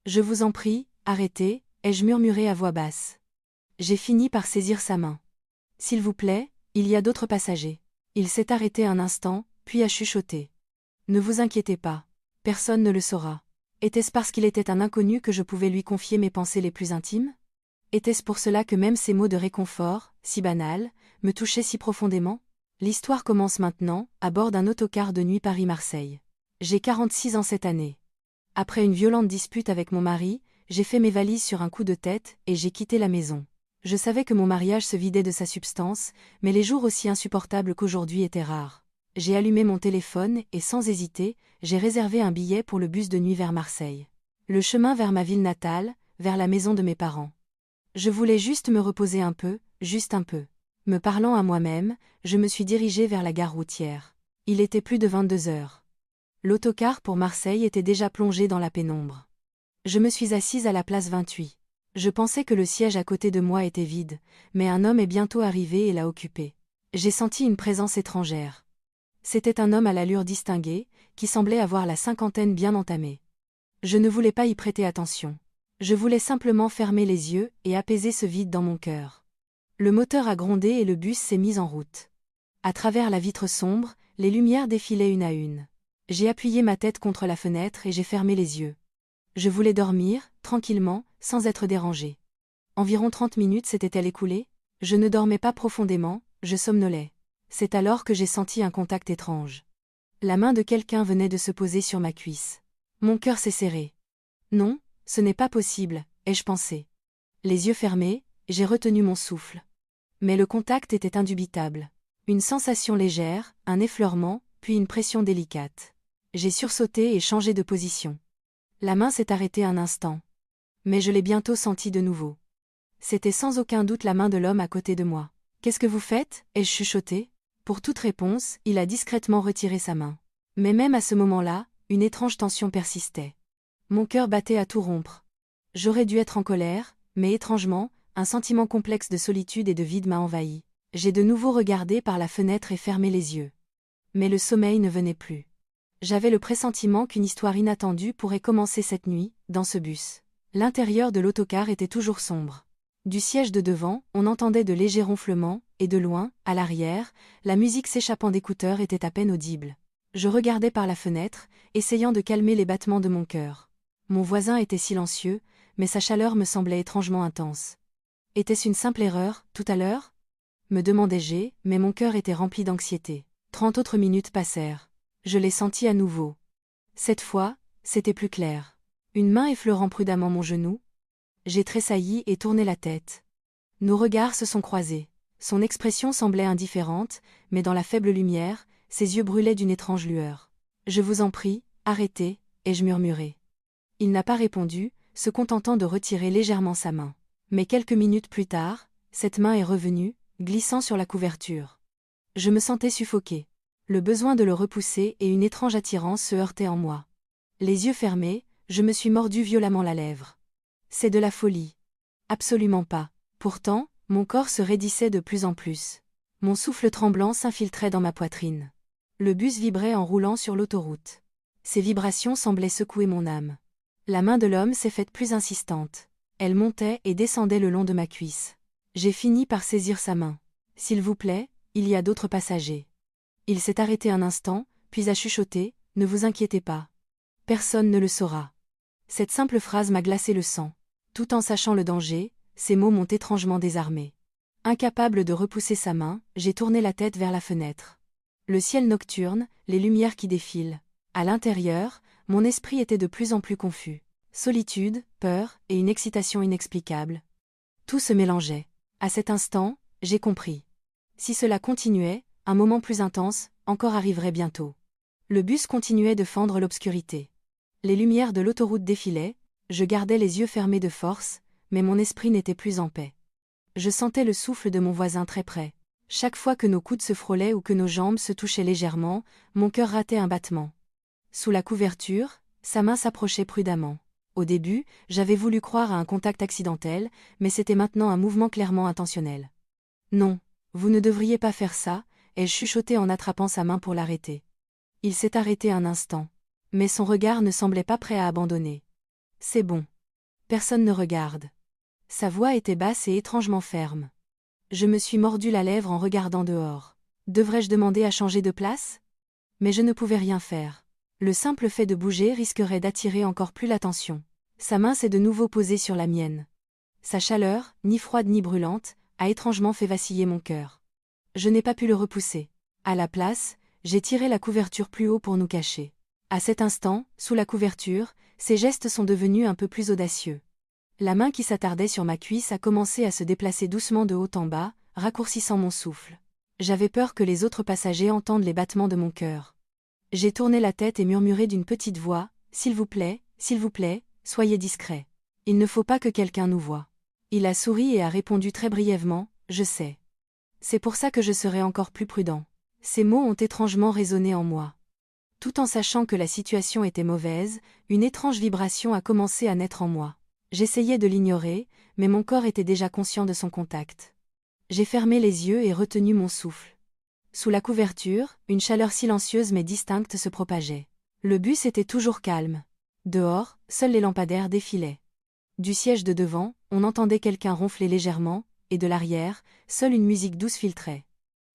Je vous en prie, arrêtez, ai-je murmuré à voix basse. J'ai fini par saisir sa main. S'il vous plaît, il y a d'autres passagers. Il s'est arrêté un instant, puis a chuchoté. Ne vous inquiétez pas. Personne ne le saura. Était-ce parce qu'il était un inconnu que je pouvais lui confier mes pensées les plus intimes? Était-ce pour cela que même ces mots de réconfort, si banals, me touchaient si profondément? L'histoire commence maintenant, à bord d'un autocar de nuit Paris-Marseille. J'ai 46 ans cette année. Après une violente dispute avec mon mari, j'ai fait mes valises sur un coup de tête et j'ai quitté la maison. Je savais que mon mariage se vidait de sa substance, mais les jours aussi insupportables qu'aujourd'hui étaient rares. J'ai allumé mon téléphone et sans hésiter, j'ai réservé un billet pour le bus de nuit vers Marseille. Le chemin vers ma ville natale, vers la maison de mes parents. Je voulais juste me reposer un peu, juste un peu. Me parlant à moi-même, je me suis dirigée vers la gare routière. Il était plus de 22 heures. L'autocar pour Marseille était déjà plongé dans la pénombre. Je me suis assise à la place 28. Je pensais que le siège à côté de moi était vide, mais un homme est bientôt arrivé et l'a occupé. J'ai senti une présence étrangère. C'était un homme à l'allure distinguée, qui semblait avoir la cinquantaine bien entamée. Je ne voulais pas y prêter attention. Je voulais simplement fermer les yeux et apaiser ce vide dans mon cœur. Le moteur a grondé et le bus s'est mis en route. À travers la vitre sombre, les lumières défilaient une à une. J'ai appuyé ma tête contre la fenêtre et j'ai fermé les yeux. Je voulais dormir, tranquillement, sans être dérangée. Environ 30 minutes s'étaient-elles écoulées? Je ne dormais pas profondément, je somnolais. C'est alors que j'ai senti un contact étrange. La main de quelqu'un venait de se poser sur ma cuisse. Mon cœur s'est serré. Non, ce n'est pas possible, ai-je pensé. Les yeux fermés, j'ai retenu mon souffle. Mais le contact était indubitable. Une sensation légère, un effleurement, puis une pression délicate. J'ai sursauté et changé de position. La main s'est arrêtée un instant. Mais je l'ai bientôt sentie de nouveau. C'était sans aucun doute la main de l'homme à côté de moi. « Qu'est-ce que vous faites » ai-je chuchoté. Pour toute réponse, il a discrètement retiré sa main. Mais même à ce moment-là, une étrange tension persistait. Mon cœur battait à tout rompre. J'aurais dû être en colère, mais étrangement, un sentiment complexe de solitude et de vide m'a envahi. J'ai de nouveau regardé par la fenêtre et fermé les yeux. Mais le sommeil ne venait plus. J'avais le pressentiment qu'une histoire inattendue pourrait commencer cette nuit, dans ce bus. L'intérieur de l'autocar était toujours sombre. Du siège de devant, on entendait de légers ronflements, et de loin, à l'arrière, la musique s'échappant d'écouteurs était à peine audible. Je regardais par la fenêtre, essayant de calmer les battements de mon cœur. Mon voisin était silencieux, mais sa chaleur me semblait étrangement intense. Était-ce une simple erreur, tout à l'heure? Me demandais-je, mais mon cœur était rempli d'anxiété. 30 autres minutes passèrent. Je l'ai senti à nouveau. Cette fois, c'était plus clair. Une main effleurant prudemment mon genou. J'ai tressailli et tourné la tête. Nos regards se sont croisés. Son expression semblait indifférente, mais dans la faible lumière, ses yeux brûlaient d'une étrange lueur. « Je vous en prie, arrêtez » ai-je murmuré. Il n'a pas répondu, se contentant de retirer légèrement sa main. Mais quelques minutes plus tard, cette main est revenue, glissant sur la couverture. Je me sentais suffoquée. Le besoin de le repousser et une étrange attirance se heurtaient en moi. Les yeux fermés, je me suis mordu violemment la lèvre. C'est de la folie. Absolument pas. Pourtant, mon corps se raidissait de plus en plus. Mon souffle tremblant s'infiltrait dans ma poitrine. Le bus vibrait en roulant sur l'autoroute. Ces vibrations semblaient secouer mon âme. La main de l'homme s'est faite plus insistante. Elle montait et descendait le long de ma cuisse. J'ai fini par saisir sa main. « S'il vous plaît, il y a d'autres passagers. » Il s'est arrêté un instant, puis a chuchoté, « Ne vous inquiétez pas. Personne ne le saura. » Cette simple phrase m'a glacé le sang. Tout en sachant le danger, ces mots m'ont étrangement désarmé. Incapable de repousser sa main, j'ai tourné la tête vers la fenêtre. Le ciel nocturne, les lumières qui défilent. À l'intérieur, mon esprit était de plus en plus confus. Solitude, peur et une excitation inexplicable. Tout se mélangeait. À cet instant, j'ai compris. Si cela continuait, un moment plus intense, encore arriverait bientôt. Le bus continuait de fendre l'obscurité. Les lumières de l'autoroute défilaient, je gardais les yeux fermés de force, mais mon esprit n'était plus en paix. Je sentais le souffle de mon voisin très près. Chaque fois que nos coudes se frôlaient ou que nos jambes se touchaient légèrement, mon cœur ratait un battement. Sous la couverture, sa main s'approchait prudemment. Au début, j'avais voulu croire à un contact accidentel, mais c'était maintenant un mouvement clairement intentionnel. « Non, vous ne devriez pas faire ça », ai-je chuchoté en attrapant sa main pour l'arrêter. Il s'est arrêté un instant. Mais son regard ne semblait pas prêt à abandonner. « C'est bon. Personne ne regarde. Sa voix était basse et étrangement ferme. Je me suis mordu la lèvre en regardant dehors. Devrais-je demander à changer de place? Mais je ne pouvais rien faire. Le simple fait de bouger risquerait d'attirer encore plus l'attention. Sa main s'est de nouveau posée sur la mienne. Sa chaleur, ni froide ni brûlante, a étrangement fait vaciller mon cœur. Je n'ai pas pu le repousser. À la place, j'ai tiré la couverture plus haut pour nous cacher. À cet instant, sous la couverture, ses gestes sont devenus un peu plus audacieux. La main qui s'attardait sur ma cuisse a commencé à se déplacer doucement de haut en bas, raccourcissant mon souffle. J'avais peur que les autres passagers entendent les battements de mon cœur. J'ai tourné la tête et murmuré d'une petite voix, « S'il vous plaît, soyez discret. Il ne faut pas que quelqu'un nous voie. » Il a souri et a répondu très brièvement, « Je sais. C'est pour ça que je serai encore plus prudent. » Ces mots ont étrangement résonné en moi. Tout en sachant que la situation était mauvaise, une étrange vibration a commencé à naître en moi. J'essayais de l'ignorer, mais mon corps était déjà conscient de son contact. J'ai fermé les yeux et retenu mon souffle. Sous la couverture, une chaleur silencieuse mais distincte se propageait. Le bus était toujours calme. Dehors, seuls les lampadaires défilaient. Du siège de devant, on entendait quelqu'un ronfler légèrement, et de l'arrière, seule une musique douce filtrait.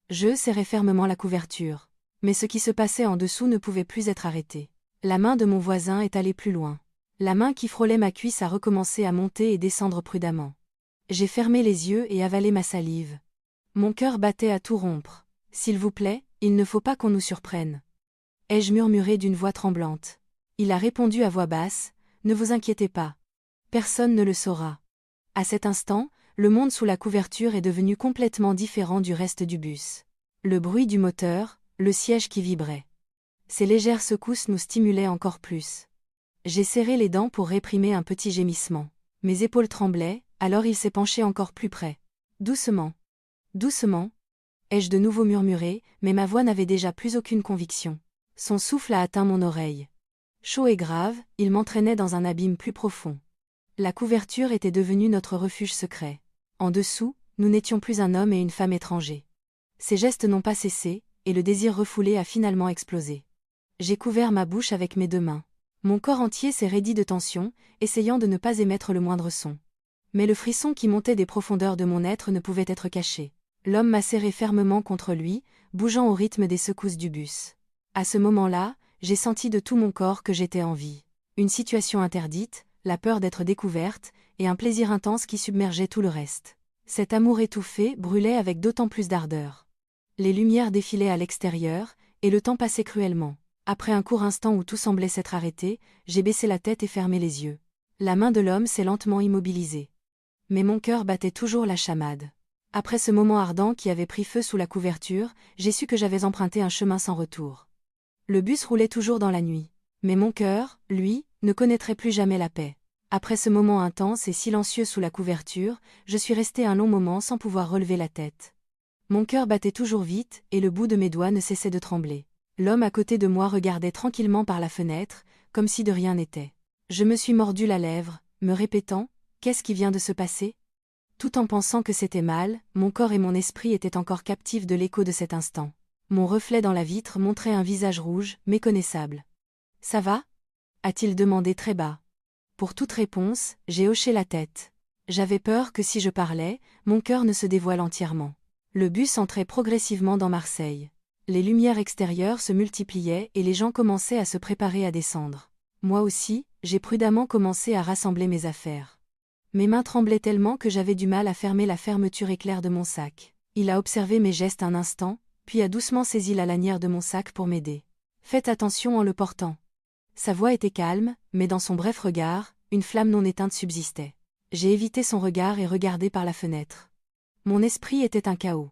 Je serrais fermement la couverture. Mais ce qui se passait en dessous ne pouvait plus être arrêté. La main de mon voisin est allée plus loin. La main qui frôlait ma cuisse a recommencé à monter et descendre prudemment. J'ai fermé les yeux et avalé ma salive. Mon cœur battait à tout rompre. « S'il vous plaît, il ne faut pas qu'on nous surprenne. » Ai-je murmuré d'une voix tremblante. Il a répondu à voix basse, « Ne vous inquiétez pas. Personne ne le saura. » À cet instant, le monde sous la couverture est devenu complètement différent du reste du bus. Le bruit du moteur, le siège qui vibrait. Ces légères secousses nous stimulaient encore plus. J'ai serré les dents pour réprimer un petit gémissement. Mes épaules tremblaient, alors il s'est penché encore plus près. « Doucement. Doucement. » Ai-je de nouveau murmuré, mais ma voix n'avait déjà plus aucune conviction. Son souffle a atteint mon oreille. Chaud et grave, il m'entraînait dans un abîme plus profond. La couverture était devenue notre refuge secret. En dessous, nous n'étions plus un homme et une femme étrangers. Ces gestes n'ont pas cessé, et le désir refoulé a finalement explosé. J'ai couvert ma bouche avec mes deux mains. Mon corps entier s'est raidi de tension, essayant de ne pas émettre le moindre son. Mais le frisson qui montait des profondeurs de mon être ne pouvait être caché. L'homme m'a serré fermement contre lui, bougeant au rythme des secousses du bus. À ce moment-là, j'ai senti de tout mon corps que j'étais en vie. Une situation interdite, la peur d'être découverte, et un plaisir intense qui submergeait tout le reste. Cet amour étouffé brûlait avec d'autant plus d'ardeur. Les lumières défilaient à l'extérieur, et le temps passait cruellement. Après un court instant où tout semblait s'être arrêté, j'ai baissé la tête et fermé les yeux. La main de l'homme s'est lentement immobilisée. Mais mon cœur battait toujours la chamade. Après ce moment ardent qui avait pris feu sous la couverture, j'ai su que j'avais emprunté un chemin sans retour. Le bus roulait toujours dans la nuit. Mais mon cœur, lui, ne connaîtrait plus jamais la paix. Après ce moment intense et silencieux sous la couverture, je suis resté un long moment sans pouvoir relever la tête. Mon cœur battait toujours vite, et le bout de mes doigts ne cessait de trembler. L'homme à côté de moi regardait tranquillement par la fenêtre, comme si de rien n'était. Je me suis mordu la lèvre, me répétant, « Qu'est-ce qui vient de se passer ?» Tout en pensant que c'était mal, mon corps et mon esprit étaient encore captifs de l'écho de cet instant. Mon reflet dans la vitre montrait un visage rouge, méconnaissable. « Ça va ?» a-t-il demandé très bas. Pour toute réponse, j'ai hoché la tête. J'avais peur que si je parlais, mon cœur ne se dévoile entièrement. Le bus entrait progressivement dans Marseille. Les lumières extérieures se multipliaient et les gens commençaient à se préparer à descendre. Moi aussi, j'ai prudemment commencé à rassembler mes affaires. Mes mains tremblaient tellement que j'avais du mal à fermer la fermeture éclair de mon sac. Il a observé mes gestes un instant, puis a doucement saisi la lanière de mon sac pour m'aider. « Faites attention en le portant. » Sa voix était calme, mais dans son bref regard, une flamme non éteinte subsistait. J'ai évité son regard et regardé par la fenêtre. Mon esprit était un chaos.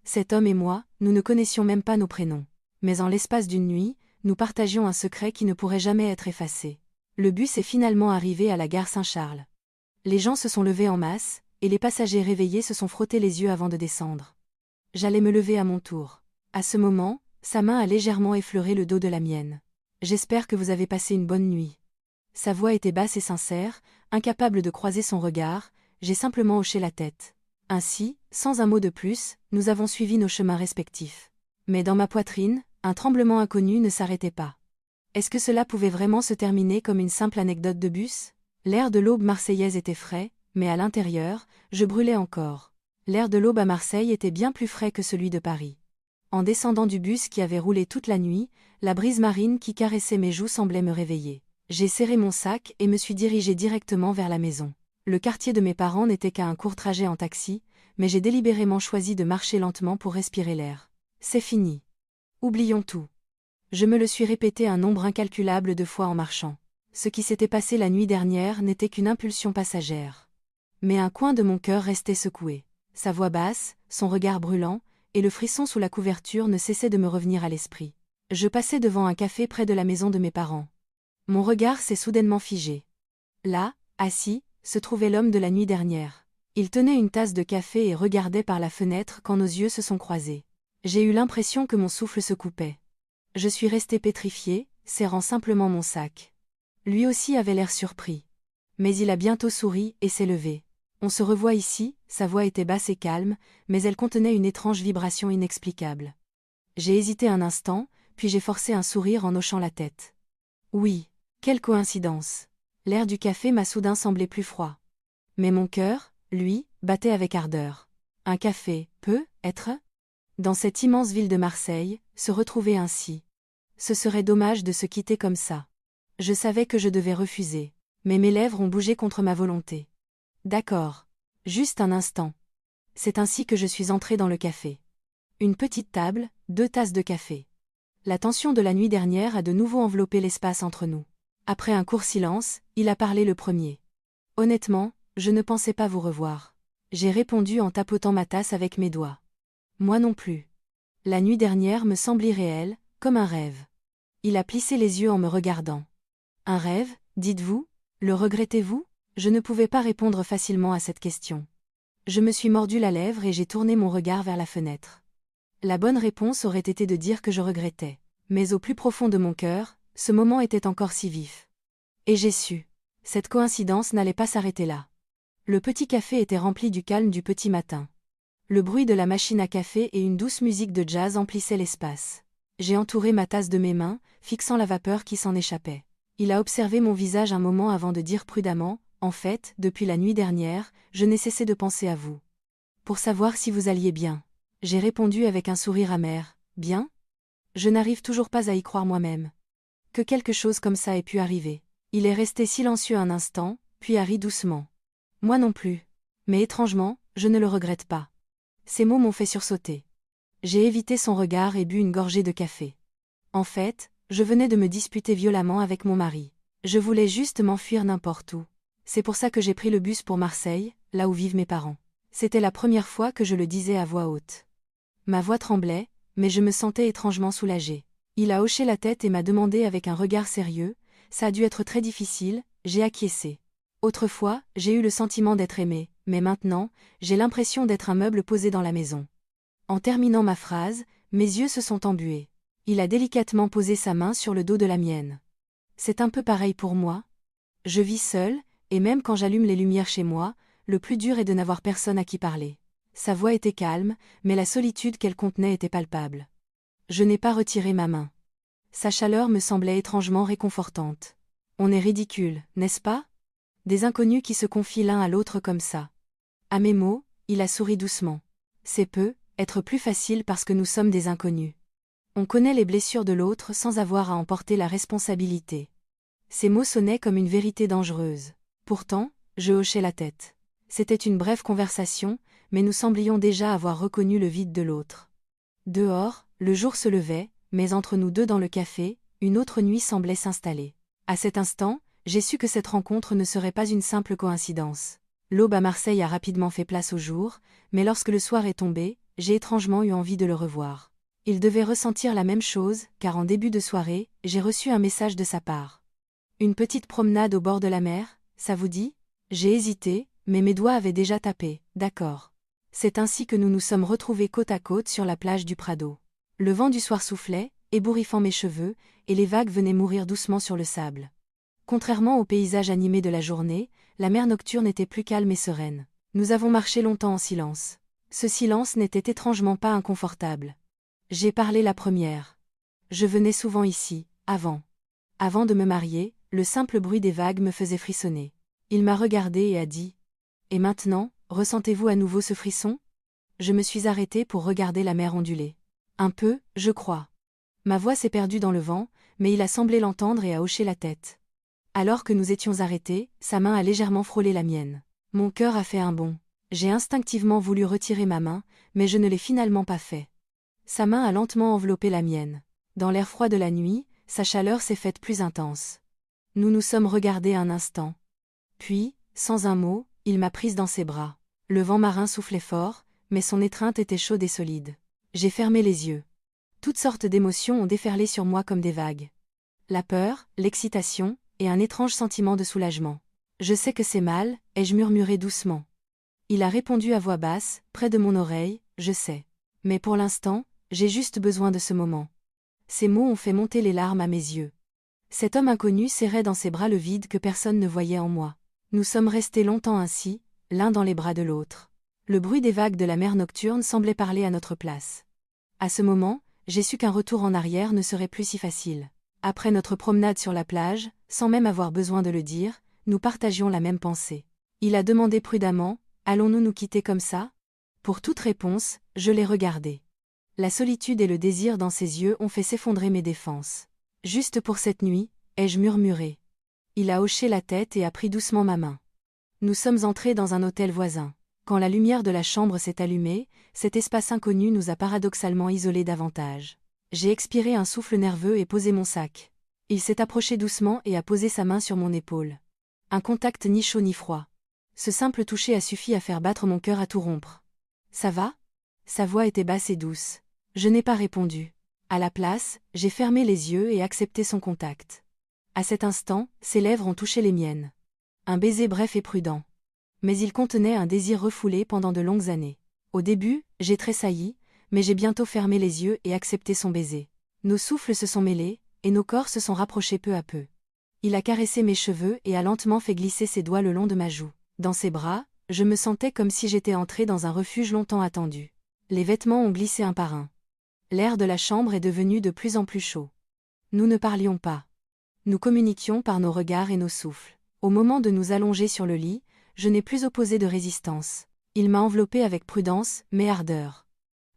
Cet homme et moi, nous ne connaissions même pas nos prénoms. Mais en l'espace d'une nuit, nous partagions un secret qui ne pourrait jamais être effacé. Le bus est finalement arrivé à la gare Saint-Charles. Les gens se sont levés en masse, et les passagers réveillés se sont frottés les yeux avant de descendre. J'allais me lever à mon tour. À ce moment, sa main a légèrement effleuré le dos de la mienne. « J'espère que vous avez passé une bonne nuit. » Sa voix était basse et sincère, incapable de croiser son regard, j'ai simplement hoché la tête. Ainsi, sans un mot de plus, nous avons suivi nos chemins respectifs. Mais dans ma poitrine, un tremblement inconnu ne s'arrêtait pas. Est-ce que cela pouvait vraiment se terminer comme une simple anecdote de bus ? L'air de l'aube marseillaise était frais, mais à l'intérieur, je brûlais encore. L'air de l'aube à Marseille était bien plus frais que celui de Paris. En descendant du bus qui avait roulé toute la nuit, la brise marine qui caressait mes joues semblait me réveiller. J'ai serré mon sac et me suis dirigée directement vers la maison. Le quartier de mes parents n'était qu'à un court trajet en taxi, mais j'ai délibérément choisi de marcher lentement pour respirer l'air. C'est fini. Oublions tout. Je me le suis répété un nombre incalculable de fois en marchant. Ce qui s'était passé la nuit dernière n'était qu'une impulsion passagère. Mais un coin de mon cœur restait secoué. Sa voix basse, son regard brûlant, et le frisson sous la couverture ne cessaient de me revenir à l'esprit. Je passais devant un café près de la maison de mes parents. Mon regard s'est soudainement figé. Là, assis, se trouvait l'homme de la nuit dernière. Il tenait une tasse de café et regardait par la fenêtre quand nos yeux se sont croisés. J'ai eu l'impression que mon souffle se coupait. Je suis restée pétrifiée, serrant simplement mon sac. Lui aussi avait l'air surpris. Mais il a bientôt souri et s'est levé. On se revoit ici, sa voix était basse et calme, mais elle contenait une étrange vibration inexplicable. J'ai hésité un instant, puis j'ai forcé un sourire en hochant la tête. Oui, quelle coïncidence. L'air du café m'a soudain semblé plus froid. Mais mon cœur, lui, battait avec ardeur. Un café, peut être dans cette immense ville de Marseille, se retrouver ainsi. Ce serait dommage de se quitter comme ça. Je savais que je devais refuser, mais mes lèvres ont bougé contre ma volonté. D'accord. Juste un instant. C'est ainsi que je suis entrée dans le café. Une petite table, 2 tasses de café. La tension de la nuit dernière a de nouveau enveloppé l'espace entre nous. Après un court silence, il a parlé le premier. Honnêtement, je ne pensais pas vous revoir. J'ai répondu en tapotant ma tasse avec mes doigts. Moi non plus. La nuit dernière me semble irréelle, comme un rêve. Il a plissé les yeux en me regardant. Un rêve, dites-vous? Le regrettez-vous? Je ne pouvais pas répondre facilement à cette question. Je me suis mordu la lèvre et j'ai tourné mon regard vers la fenêtre. La bonne réponse aurait été de dire que je regrettais. Mais au plus profond de mon cœur, ce moment était encore si vif. Et j'ai su. Cette coïncidence n'allait pas s'arrêter là. Le petit café était rempli du calme du petit matin. Le bruit de la machine à café et une douce musique de jazz emplissaient l'espace. J'ai entouré ma tasse de mes mains, fixant la vapeur qui s'en échappait. Il a observé mon visage un moment avant de dire prudemment, « En fait, depuis la nuit dernière, je n'ai cessé de penser à vous. Pour savoir si vous alliez bien. » J'ai répondu avec un sourire amer, « Bien ? Je n'arrive toujours pas à y croire moi-même. Que quelque chose comme ça ait pu arriver. » Il est resté silencieux un instant, puis a ri doucement. Moi non plus. Mais étrangement, je ne le regrette pas. Ces mots m'ont fait sursauter. J'ai évité son regard et bu une gorgée de café. En fait, je venais de me disputer violemment avec mon mari. Je voulais juste m'enfuir n'importe où. C'est pour ça que j'ai pris le bus pour Marseille, là où vivent mes parents. C'était la première fois que je le disais à voix haute. Ma voix tremblait, mais je me sentais étrangement soulagée. Il a hoché la tête et m'a demandé avec un regard sérieux, « Ça a dû être très difficile », j'ai acquiescé. Autrefois, j'ai eu le sentiment d'être aimée, mais maintenant, j'ai l'impression d'être un meuble posé dans la maison. En terminant ma phrase, mes yeux se sont embués. Il a délicatement posé sa main sur le dos de la mienne. C'est un peu pareil pour moi. Je vis seule, et même quand j'allume les lumières chez moi, le plus dur est de n'avoir personne à qui parler. Sa voix était calme, mais la solitude qu'elle contenait était palpable. Je n'ai pas retiré ma main. Sa chaleur me semblait étrangement réconfortante. On est ridicule, n'est-ce pas? Des inconnus qui se confient l'un à l'autre comme ça. À mes mots, il a souri doucement. C'est être plus facile parce que nous sommes des inconnus. On connaît les blessures de l'autre sans avoir à en porter la responsabilité. Ces mots sonnaient comme une vérité dangereuse. Pourtant, je hochais la tête. C'était une brève conversation, mais nous semblions déjà avoir reconnu le vide de l'autre. Dehors, le jour se levait, mais entre nous deux dans le café, une autre nuit semblait s'installer. À cet instant, j'ai su que cette rencontre ne serait pas une simple coïncidence. L'aube à Marseille a rapidement fait place au jour, mais lorsque le soir est tombé, j'ai étrangement eu envie de le revoir. Il devait ressentir la même chose, car en début de soirée, j'ai reçu un message de sa part. Une petite promenade au bord de la mer, ça vous dit? J'ai hésité, mais mes doigts avaient déjà tapé, d'accord. C'est ainsi que nous nous sommes retrouvés côte à côte sur la plage du Prado. Le vent du soir soufflait, ébouriffant mes cheveux, et les vagues venaient mourir doucement sur le sable. Contrairement au paysage animé de la journée, la mer nocturne était plus calme et sereine. Nous avons marché longtemps en silence. Ce silence n'était étrangement pas inconfortable. J'ai parlé la première. Je venais souvent ici, avant. Avant de me marier, le simple bruit des vagues me faisait frissonner. Il m'a regardé et a dit « Et maintenant, ressentez-vous à nouveau ce frisson ?» Je me suis arrêtée pour regarder la mer onduler. Un peu, je crois. Ma voix s'est perdue dans le vent, mais il a semblé l'entendre et a hoché la tête. Alors que nous étions arrêtés, sa main a légèrement frôlé la mienne. Mon cœur a fait un bond. J'ai instinctivement voulu retirer ma main, mais je ne l'ai finalement pas fait. Sa main a lentement enveloppé la mienne. Dans l'air froid de la nuit, sa chaleur s'est faite plus intense. Nous nous sommes regardés un instant. Puis, sans un mot, il m'a prise dans ses bras. Le vent marin soufflait fort, mais son étreinte était chaude et solide. J'ai fermé les yeux. Toutes sortes d'émotions ont déferlé sur moi comme des vagues. La peur, l'excitation, et un étrange sentiment de soulagement. Je sais que c'est mal, ai-je murmuré doucement. Il a répondu à voix basse, près de mon oreille, je sais. Mais pour l'instant, j'ai juste besoin de ce moment. Ces mots ont fait monter les larmes à mes yeux. Cet homme inconnu serrait dans ses bras le vide que personne ne voyait en moi. Nous sommes restés longtemps ainsi, l'un dans les bras de l'autre. Le bruit des vagues de la mer nocturne semblait parler à notre place. À ce moment, j'ai su qu'un retour en arrière ne serait plus si facile. Après notre promenade sur la plage, sans même avoir besoin de le dire, nous partagions la même pensée. Il a demandé prudemment, « Allons-nous nous quitter comme ça ?» Pour toute réponse, je l'ai regardé. La solitude et le désir dans ses yeux ont fait s'effondrer mes défenses. « Juste pour cette nuit », ai-je murmuré. Il a hoché la tête et a pris doucement ma main. Nous sommes entrés dans un hôtel voisin. Quand la lumière de la chambre s'est allumée, cet espace inconnu nous a paradoxalement isolés davantage. J'ai expiré un souffle nerveux et posé mon sac. Il s'est approché doucement et a posé sa main sur mon épaule. Un contact ni chaud ni froid. Ce simple toucher a suffi à faire battre mon cœur à tout rompre. « Ça va ?» Sa voix était basse et douce. Je n'ai pas répondu. À la place, j'ai fermé les yeux et accepté son contact. À cet instant, ses lèvres ont touché les miennes. Un baiser bref et prudent. Mais il contenait un désir refoulé pendant de longues années. Au début, j'ai tressailli, mais j'ai bientôt fermé les yeux et accepté son baiser. Nos souffles se sont mêlés, et nos corps se sont rapprochés peu à peu. Il a caressé mes cheveux et a lentement fait glisser ses doigts le long de ma joue. Dans ses bras, je me sentais comme si j'étais entrée dans un refuge longtemps attendu. Les vêtements ont glissé un par un. L'air de la chambre est devenu de plus en plus chaud. Nous ne parlions pas. Nous communiquions par nos regards et nos souffles. Au moment de nous allonger sur le lit, je n'ai plus opposé de résistance. Il m'a enveloppée avec prudence, mais ardeur.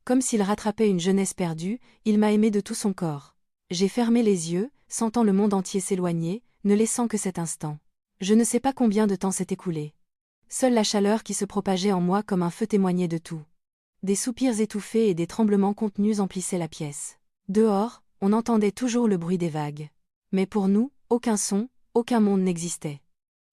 Comme s'il rattrapait une jeunesse perdue, il m'a aimé de tout son corps. J'ai fermé les yeux, sentant le monde entier s'éloigner, ne laissant que cet instant. Je ne sais pas combien de temps s'est écoulé. Seule la chaleur qui se propageait en moi comme un feu témoignait de tout. Des soupirs étouffés et des tremblements contenus emplissaient la pièce. Dehors, on entendait toujours le bruit des vagues. Mais pour nous, aucun son, aucun monde n'existait.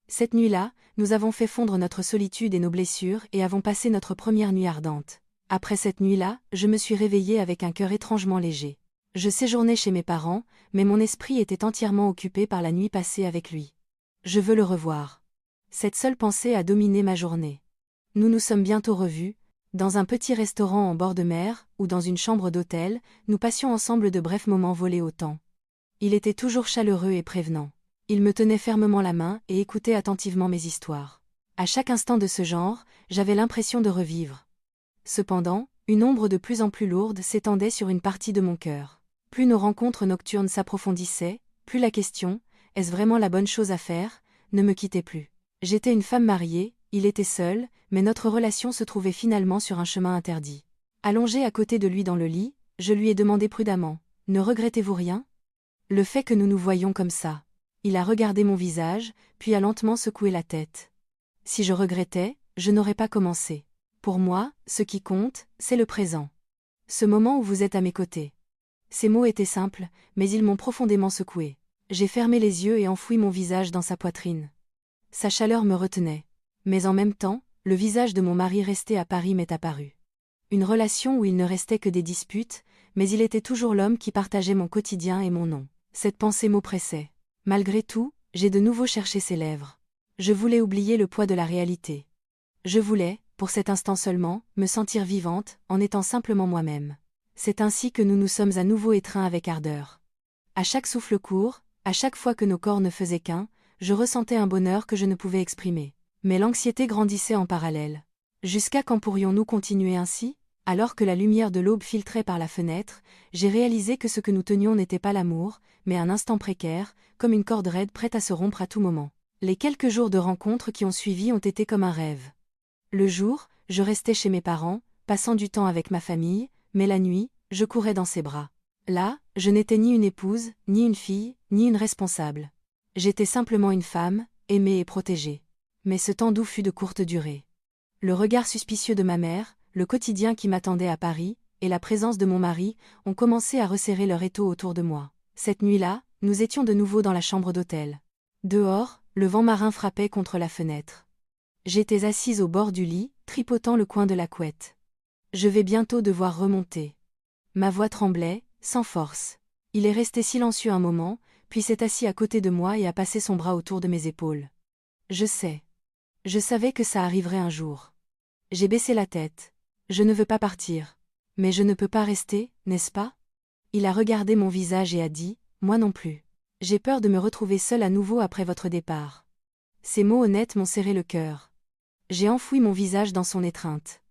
Cette nuit-là, nous avons fait fondre notre solitude et nos blessures et avons passé notre première nuit ardente. Après cette nuit-là, je me suis réveillée avec un cœur étrangement léger. Je séjournais chez mes parents, mais mon esprit était entièrement occupé par la nuit passée avec lui. Je veux le revoir. Cette seule pensée a dominé ma journée. Nous nous sommes bientôt revus, dans un petit restaurant en bord de mer, ou dans une chambre d'hôtel, nous passions ensemble de brefs moments volés au temps. Il était toujours chaleureux et prévenant. Il me tenait fermement la main et écoutait attentivement mes histoires. À chaque instant de ce genre, j'avais l'impression de revivre. Cependant, une ombre de plus en plus lourde s'étendait sur une partie de mon cœur. Plus nos rencontres nocturnes s'approfondissaient, plus la question, est-ce vraiment la bonne chose à faire, ne me quittait plus. J'étais une femme mariée, il était seul, mais notre relation se trouvait finalement sur un chemin interdit. Allongée à côté de lui dans le lit, je lui ai demandé prudemment, « Ne regrettez-vous rien ? Le fait que nous nous voyions comme ça. » Il a regardé mon visage, puis a lentement secoué la tête. Si je regrettais, je n'aurais pas commencé. Pour moi, ce qui compte, c'est le présent. Ce moment où vous êtes à mes côtés. Ces mots étaient simples, mais ils m'ont profondément secoué. J'ai fermé les yeux et enfoui mon visage dans sa poitrine. Sa chaleur me retenait. Mais en même temps, le visage de mon mari resté à Paris m'est apparu. Une relation où il ne restait que des disputes, mais il était toujours l'homme qui partageait mon quotidien et mon nom. Cette pensée m'oppressait. Malgré tout, j'ai de nouveau cherché ses lèvres. Je voulais oublier le poids de la réalité. Je voulais, pour cet instant seulement, me sentir vivante, en étant simplement moi-même. C'est ainsi que nous nous sommes à nouveau étreints avec ardeur. À chaque souffle court, à chaque fois que nos corps ne faisaient qu'un, je ressentais un bonheur que je ne pouvais exprimer. Mais l'anxiété grandissait en parallèle. Jusqu'à quand pourrions-nous continuer ainsi ? Alors que la lumière de l'aube filtrait par la fenêtre, j'ai réalisé que ce que nous tenions n'était pas l'amour, mais un instant précaire, comme une corde raide prête à se rompre à tout moment. Les quelques jours de rencontres qui ont suivi ont été comme un rêve. Le jour, je restais chez mes parents, passant du temps avec ma famille, mais la nuit, je courais dans ses bras. Là, je n'étais ni une épouse, ni une fille, ni une responsable. J'étais simplement une femme, aimée et protégée. Mais ce temps doux fut de courte durée. Le regard suspicieux de ma mère, le quotidien qui m'attendait à Paris, et la présence de mon mari, ont commencé à resserrer leur étau autour de moi. Cette nuit-là, nous étions de nouveau dans la chambre d'hôtel. Dehors, le vent marin frappait contre la fenêtre. J'étais assise au bord du lit, tripotant le coin de la couette. Je vais bientôt devoir remonter. Ma voix tremblait, sans force. Il est resté silencieux un moment, puis s'est assis à côté de moi et a passé son bras autour de mes épaules. Je sais. Je savais que ça arriverait un jour. J'ai baissé la tête. Je ne veux pas partir. Mais je ne peux pas rester, n'est-ce pas? Il a regardé mon visage et a dit, moi non plus. J'ai peur de me retrouver seule à nouveau après votre départ. Ces mots honnêtes m'ont serré le cœur. J'ai enfoui mon visage dans son étreinte.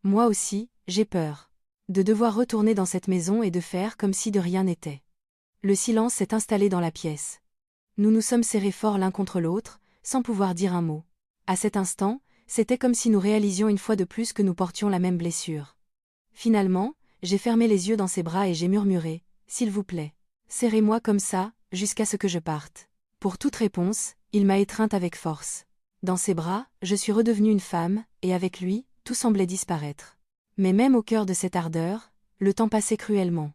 Moi aussi, j'ai peur. De devoir retourner dans cette maison et de faire comme si de rien n'était. Le silence s'est installé dans la pièce. Nous nous sommes serrés fort l'un contre l'autre, sans pouvoir dire un mot. À cet instant, c'était comme si nous réalisions une fois de plus que nous portions la même blessure. Finalement, j'ai fermé les yeux dans ses bras et j'ai murmuré, « S'il vous plaît, serrez-moi comme ça, jusqu'à ce que je parte. » Pour toute réponse, il m'a étreinte avec force. Dans ses bras, je suis redevenue une femme, et avec lui, tout semblait disparaître. Mais même au cœur de cette ardeur, le temps passait cruellement.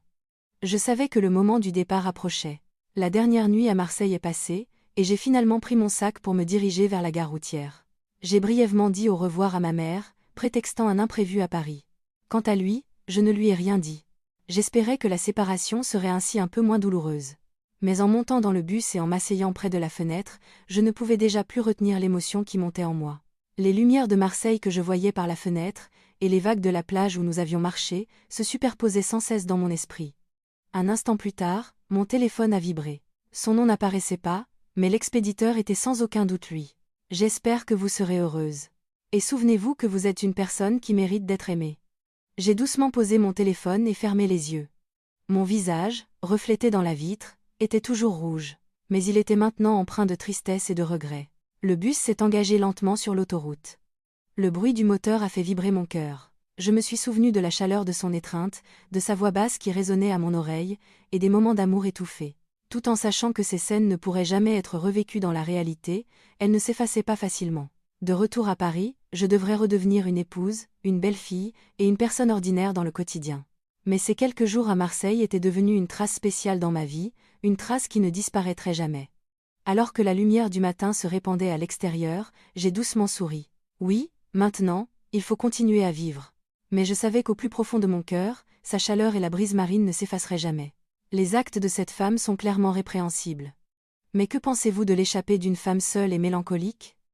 Je savais que le moment du départ approchait. La dernière nuit à Marseille est passée, et j'ai finalement pris mon sac pour me diriger vers la gare routière. J'ai brièvement dit au revoir à ma mère, prétextant un imprévu à Paris. Quant à lui, je ne lui ai rien dit. J'espérais que la séparation serait ainsi un peu moins douloureuse. Mais en montant dans le bus et en m'asseyant près de la fenêtre, je ne pouvais déjà plus retenir l'émotion qui montait en moi. Les lumières de Marseille que je voyais par la fenêtre, et les vagues de la plage où nous avions marché, se superposaient sans cesse dans mon esprit. Un instant plus tard, mon téléphone a vibré. Son nom n'apparaissait pas, mais l'expéditeur était sans aucun doute lui. J'espère que vous serez heureuse. Et souvenez-vous que vous êtes une personne qui mérite d'être aimée. J'ai doucement posé mon téléphone et fermé les yeux. Mon visage, reflété dans la vitre, était toujours rouge, mais il était maintenant empreint de tristesse et de regret. Le bus s'est engagé lentement sur l'autoroute. Le bruit du moteur a fait vibrer mon cœur. Je me suis souvenu de la chaleur de son étreinte, de sa voix basse qui résonnait à mon oreille, et des moments d'amour étouffés. Tout en sachant que ces scènes ne pourraient jamais être revécues dans la réalité, elles ne s'effaçaient pas facilement. De retour à Paris, je devrais redevenir une épouse, une belle-fille, et une personne ordinaire dans le quotidien. Mais ces quelques jours à Marseille étaient devenus une trace spéciale dans ma vie, une trace qui ne disparaîtrait jamais. Alors que la lumière du matin se répandait à l'extérieur, j'ai doucement souri. Oui, maintenant, il faut continuer à vivre. Mais je savais qu'au plus profond de mon cœur, sa chaleur et la brise marine ne s'effaceraient jamais. Les actes de cette femme sont clairement répréhensibles. Mais que pensez-vous de l'échappée d'une femme seule et mélancolique?